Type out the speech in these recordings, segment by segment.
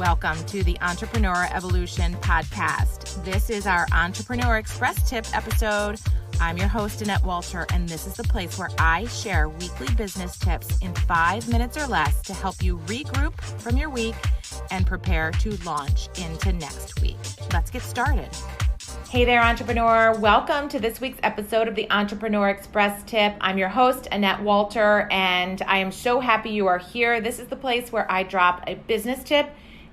Welcome to the Entrepreneur Evolution Podcast. This is our Entrepreneur Express Tip episode. I'm your host, Annette Walter, and this is the place where I share weekly business tips in 5 minutes or less to help you regroup from your week and prepare to launch into next week. Let's get started. Hey there, entrepreneur. Welcome to this week's episode of the Entrepreneur Express Tip. I'm your host, Annette Walter, and I am so happy you are here. This is the place where I drop a business tip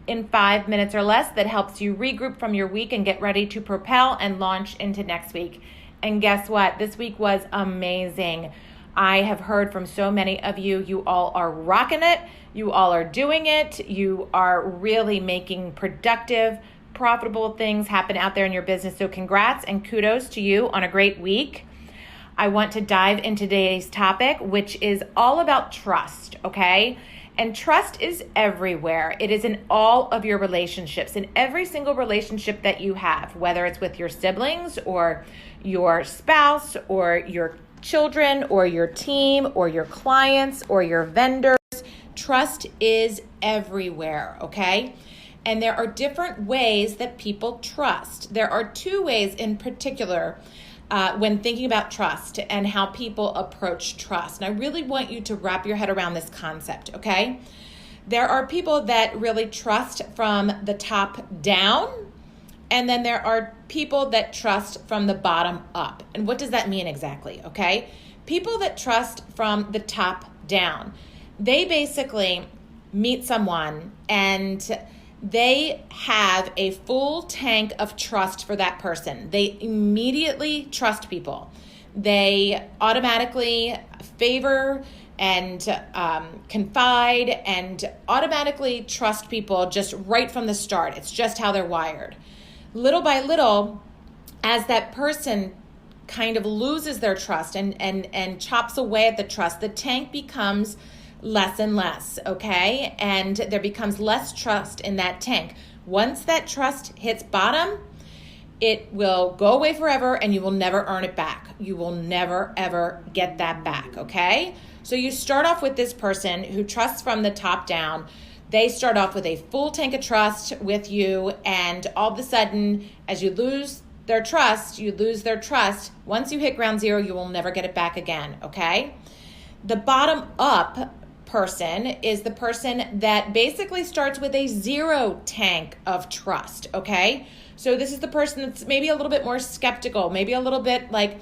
in 5 minutes or less that helps you regroup from your week and get ready to propel and launch into next week. And guess what? This week was amazing. I have heard from so many of you. You all are rocking it. You all are doing it. You are really making productive, profitable things happen out there in your business. So congrats and kudos to you on a great week. I want to dive into today's topic, which is all about trust, okay? And trust is everywhere. It is in all of your relationships, in every single relationship that you have, whether it's with your siblings or your spouse or your children or your team or your clients or your vendors. Trust is everywhere, okay? And there are different ways that people trust. There are 2 ways in particular when thinking about trust and how people approach trust. And I really want you to wrap your head around this concept, okay? There are people that really trust from the top down, and then there are people that trust from the bottom up. And what does that mean exactly, okay? People that trust from the top down, they basically meet someone and they have a full tank of trust for that person. They immediately trust people. They automatically favor and confide and automatically trust people just right from the start. It's just how they're wired. Little by little, as that person kind of loses their trust and chops away at the trust, the tank becomes less and less, okay? And there becomes less trust in that tank. Once that trust hits bottom, it will go away forever and you will never earn it back. You will never, ever get that back, okay? So you start off with this person who trusts from the top down. They start off with a full tank of trust with you, and all of a sudden, as you lose their trust, you lose their trust. Once you hit ground zero, you will never get it back again, okay? The bottom up person is the person that basically starts with a 0 tank of trust, okay? So this is the person that's maybe a little bit more skeptical, maybe a little bit like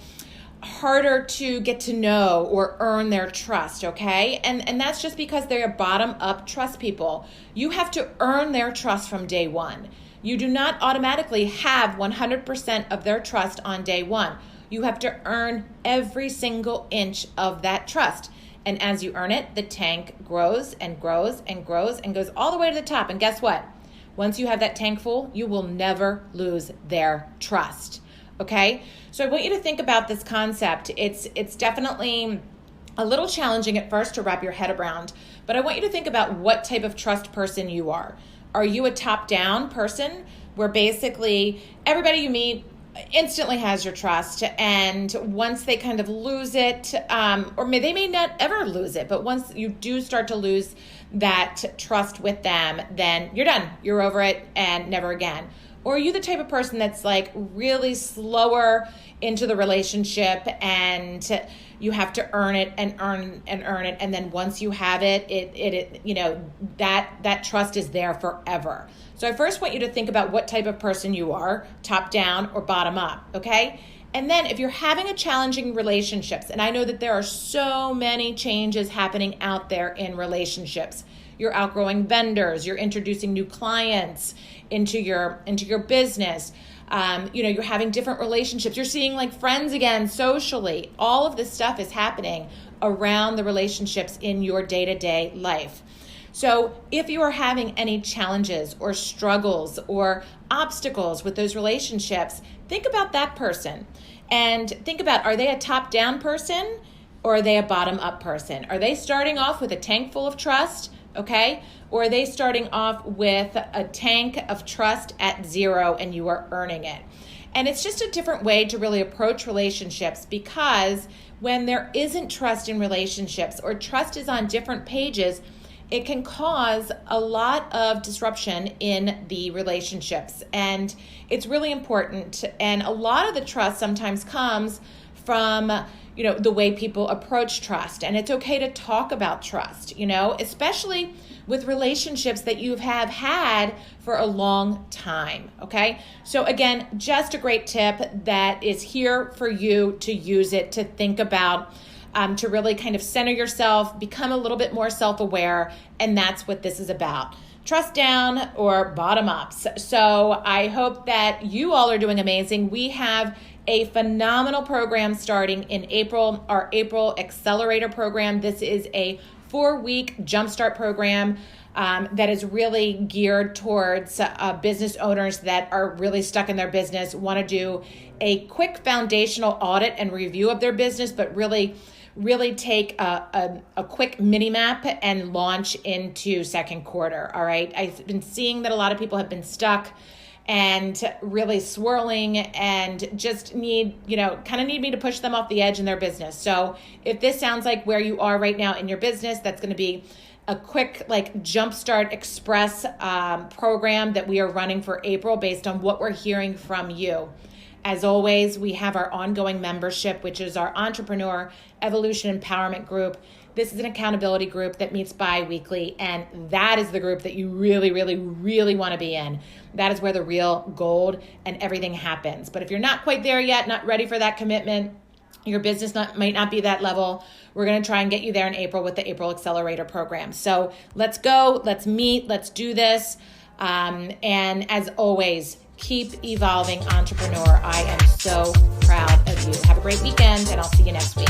harder to get to know or earn their trust, okay? And that's just because they're bottom up trust people. You have to earn their trust from day one. You do not automatically have 100% of their trust on day one. You have to earn every single inch of that trust. And as you earn it, the tank grows and grows and grows and goes all the way to the top. And guess what? Once you have that tank full, you will never lose their trust. Okay? So I want you to think about this concept. It's definitely a little challenging at first to wrap your head around, but I want you to think about what type of trust person you are. Are you a top-down person where basically everybody you meet instantly has your trust, and once they kind of lose it, they may not ever lose it, but once you do start to lose that trust with them, then you're done. You're over it and never again. Or are you the type of person that's like really slower into the relationship and you have to earn it and earn it, and then once you have it, that trust is there forever. So I first want you to think about what type of person you are, top down or bottom up, okay? And then if you're having a challenging relationships, and I know that there are so many changes happening out there in relationships. You're outgrowing vendors, you're introducing new clients into your business. You're having different relationships. You're seeing like friends again socially. All of this stuff is happening around the relationships in your day-to-day life. So if you are having any challenges or struggles or obstacles with those relationships, think about that person and think about, are they a top-down person or are they a bottom-up person? Are they starting off with a tank full of trust, okay? Or are they starting off with a tank of trust at 0 and you are earning it? And it's just a different way to really approach relationships, because when there isn't trust in relationships or trust is on different pages, it can cause a lot of disruption in the relationships. And it's really important. And a lot of the trust sometimes comes from, the way people approach trust. And it's okay to talk about trust, especially with relationships that you have had for a long time, okay? So again, just a great tip that is here for you to use it, to think about, to really kind of center yourself, become a little bit more self-aware, and that's what this is about. Trust down or bottom up. So I hope that you all are doing amazing. We have a phenomenal program starting in April, our April Accelerator program. This is a 4-week jumpstart program that is really geared towards business owners that are really stuck in their business, want to do a quick foundational audit and review of their business, but really take a quick mini map and launch into second quarter. All right. I've been seeing that a lot of people have been stuck and really swirling and just need me to push them off the edge in their business. So if this sounds like where you are right now in your business, that's going to be a quick Jumpstart Express program that we are running for April based on what we're hearing from you. As always, we have our ongoing membership, which is our Entrepreneur Evolution Empowerment Group. This is an accountability group that meets bi-weekly, and that is the group that you really, really, really want to be in. That is where the real gold and everything happens. But if you're not quite there yet, not ready for that commitment, your business might not be that level, we're going to try and get you there in April with the April Accelerator program. So let's go, let's meet, let's do this. And as always, keep evolving, entrepreneur. I am so proud of you. Have a great weekend, and I'll see you next week.